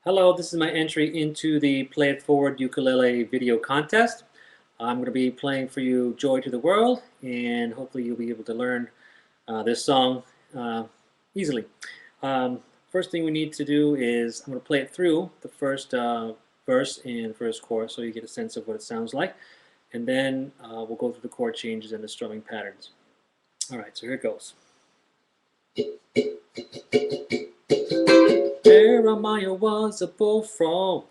Hello, this is my entry into the Play It Forward ukulele video contest. I'm going to be playing for you Joy to the World, and hopefully you'll be able to learn this song easily. First thing we need to do is I'm going to play it through the first verse and first chorus so you get a sense of what it sounds like, and then we'll go through the chord changes and the strumming patterns. Alright, so here it goes. Jeremiah was a bullfrog,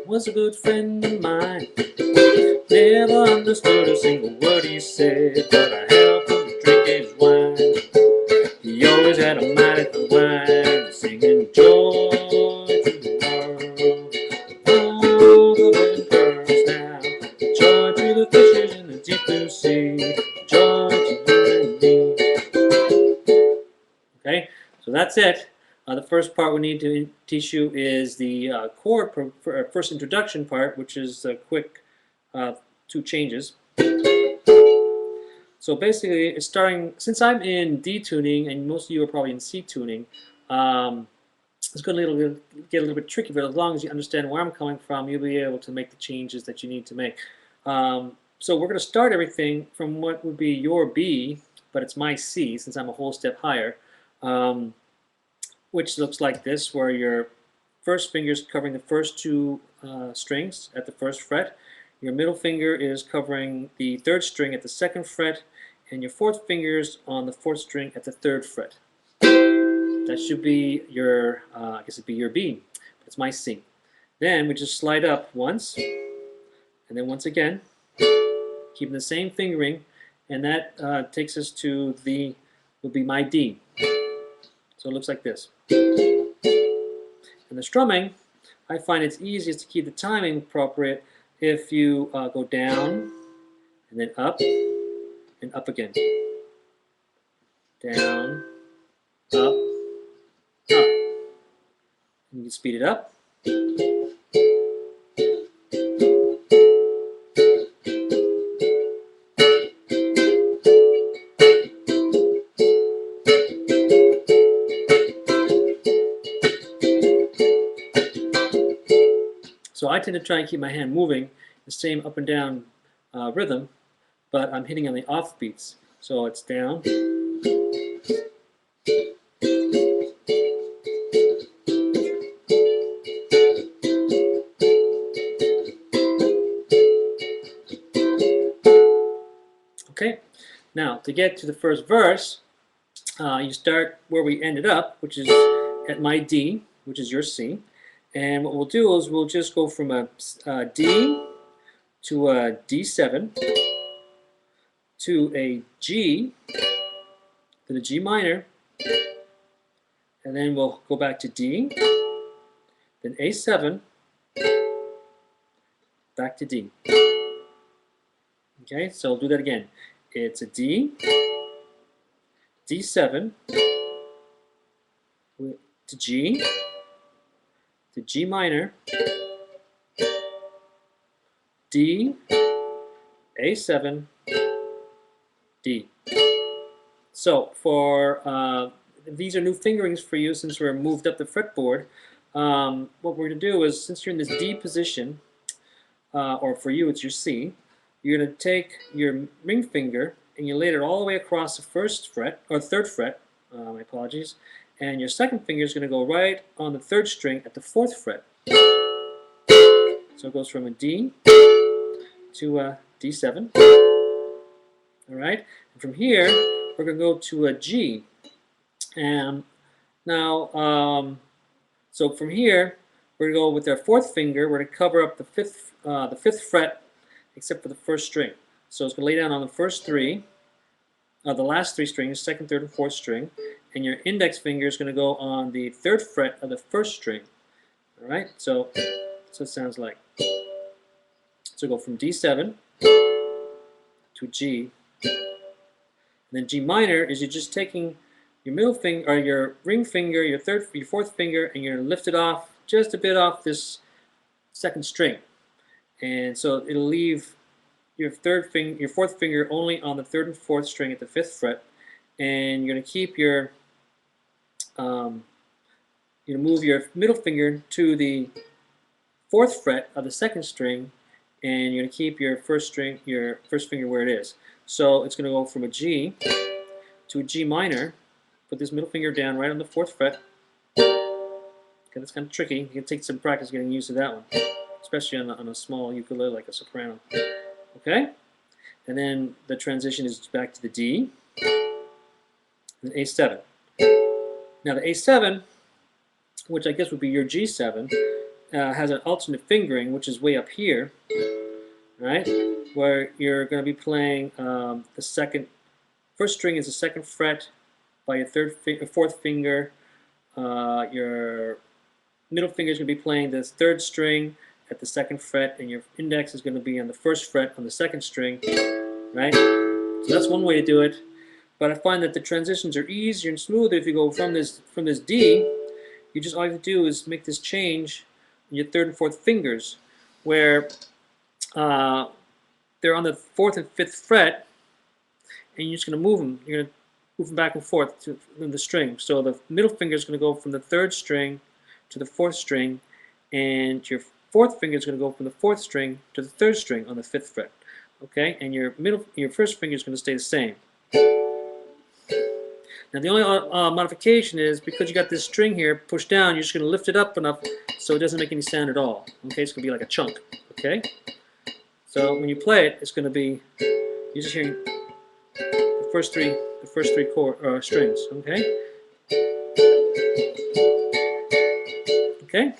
was a good friend of mine. Never understood a single word he said, but I helped him drink his wine. He always had a mighty fine wine, singing joy to the world. All the living birds now, joy to the fishes in the deep blue sea, joy to you and me. Okay, so that's it. The first part we need to teach you is the chord first introduction part, which is a quick two changes. So basically, it's starting, since I'm in D tuning and most of you are probably in C tuning, it's going to get a little bit tricky, but as long as you understand where I'm coming from, you'll be able to make the changes that you need to make. So we're going to start everything from what would be your B, but it's my C since I'm a whole step higher. Which looks like this, where your first finger is covering the first two strings at the first fret, your middle finger is covering the third string at the second fret, and your fourth finger is on the fourth string at the third fret. That should be your, I guess it'd be your B, but it's my C. Then we just slide up once, and then once again, keeping the same fingering, and that takes us to the, will be my D. So it looks like this. And the strumming, I find it's easiest to keep the timing appropriate if you go down and then up and up again. Down, up, up. And you can speed it up. So I tend to try and keep my hand moving the same up and down rhythm, but I'm hitting on the off beats. So it's down. Okay, now to get to the first verse, you start where we ended up, which is at my D, which is your C. And what we'll do is we'll just go from a D to a D7 to a G to the G minor, and then we'll go back to D, then A7, back to D. Okay, so we'll do that again. It's a D, D7, to G, to G minor, D, A7, D. So for these are new fingerings for you since we're moved up the fretboard. What we're going to do is, since you're in this D position, or for you it's your C, you're going to take your ring finger and you lay it all the way across the first fret, or third fret, my apologies, and your second finger is going to go right on the third string at the fourth fret. So it goes from a D to a D7. Alright, and from here we're going to go to a G. And now, so from here we're going to go with our fourth finger, we're going to cover up the fifth fret except for the first string. So it's going to lay down on the first three, the last three strings, second, third, and fourth string, and your index finger is going to go on the third fret of the first string. All right, so it sounds like. So go from D7 to G, and then G minor is you're just taking your middle finger, or your ring finger, your fourth finger, and you're going to lift it off just a bit off this second string, and so it'll leave your fourth finger only on the third and fourth string at the fifth fret, and you're going to keep your you're going to move your middle finger to the 4th fret of the 2nd string, and you're going to keep your first finger where it is. So it's going to go from a G to a G minor. Put this middle finger down right on the 4th fret. Okay, that's kind of tricky. You can take some practice getting used to that one, especially on a small ukulele like a soprano. Okay, and then the transition is back to the D, and A7. Now the A7, which I guess would be your G7, has an alternate fingering, which is way up here, right? Where you're going to be playing first string is the 2nd fret by your 4th finger. Your middle finger is going to be playing the 3rd string at the 2nd fret, and your index is going to be on the 1st fret on the 2nd string, right? So that's one way to do it. But I find that the transitions are easier and smoother if you go from this D. You just all you have to do is make this change in your 3rd and 4th fingers, where they're on the 4th and 5th fret, and you're just going to move them. You're going to move them back and forth in the string. So the middle finger is going to go from the 3rd string to the 4th string, and your 4th finger is going to go from the 4th string to the 3rd string on the 5th fret. Okay, and your first finger is going to stay the same. Now the only modification is because you got this string here pushed down, you're just going to lift it up enough so it doesn't make any sound at all. Okay, it's going to be like a chunk. Okay, so when you play it, it's going to be you're just hearing the first three strings. Okay. Okay.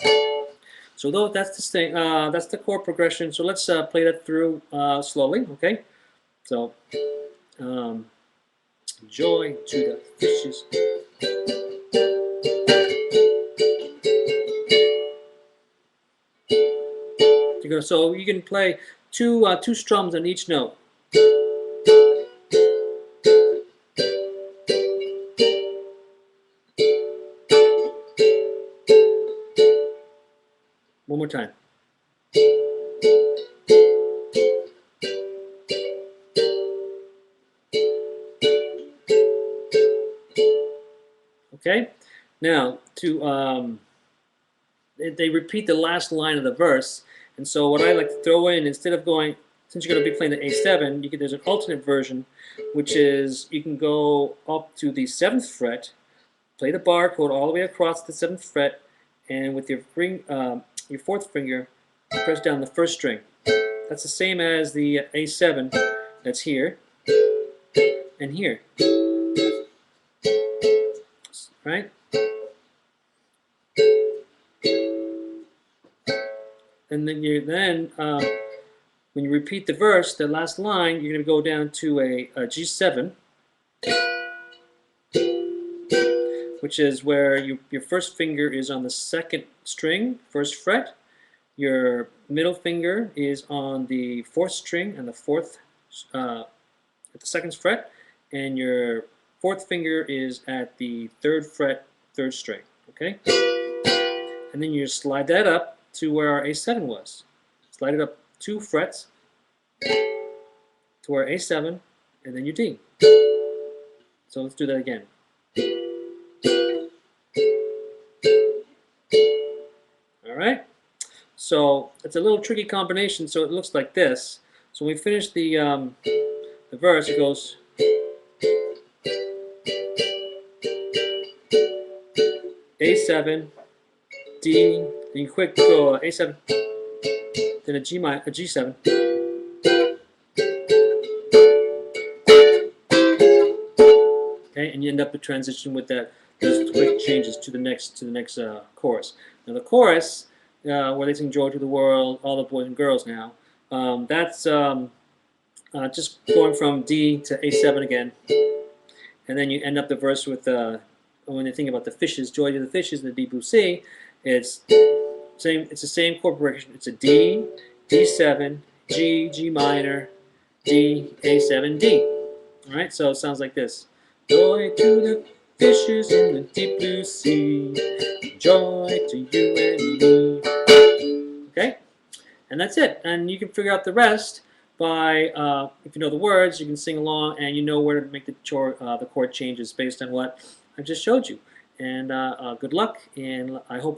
So though that's the thing, that's the chord progression. So let's play that through slowly. Okay. So. Joy to the fishes. So you can play two strums on each note. One more time. Okay, now they repeat the last line of the verse, and so what I like to throw in, instead of going, since you're going to be playing the A7, there's an alternate version, which is you can go up to the 7th fret, play the bar chord all the way across the 7th fret, and with your 4th finger, press down the 1st string. That's the same as the A7 that's here and here. Right? And then when you repeat the verse, the last line, you're going to go down to a G7, which is where your first finger is on the 2nd string, 1st fret. Your middle finger is on the 4th string and the 4th at the 2nd fret, and your 4th finger is at the 3rd fret, 3rd string. Okay, and then you slide that up to where our A7 was. Slide it up 2 frets to our A7, and then your D. So let's do that again. All right. So it's a little tricky combination. So it looks like this. So when we finish the verse, it goes. A7, D, then you quick go A7, then a G7. Okay, and you end up with transition with those quick changes to the next chorus. Now the chorus, where they sing "Joy to the World," all the boys and girls now, that's just going from D to A7 again, and then you end up the verse with when you think about the fishes, "Joy to the Fishes" in the Debussy, it's the same chord progression. It's a D, D7, G, G minor, D, A7, D. All right, so it sounds like this: joy to the fishes in the deep blue sea, joy to you and me. Okay, and that's it. And you can figure out the rest by, if you know the words, you can sing along, and you know where to make the chord changes based on what I just showed you. and good luck, and I hope it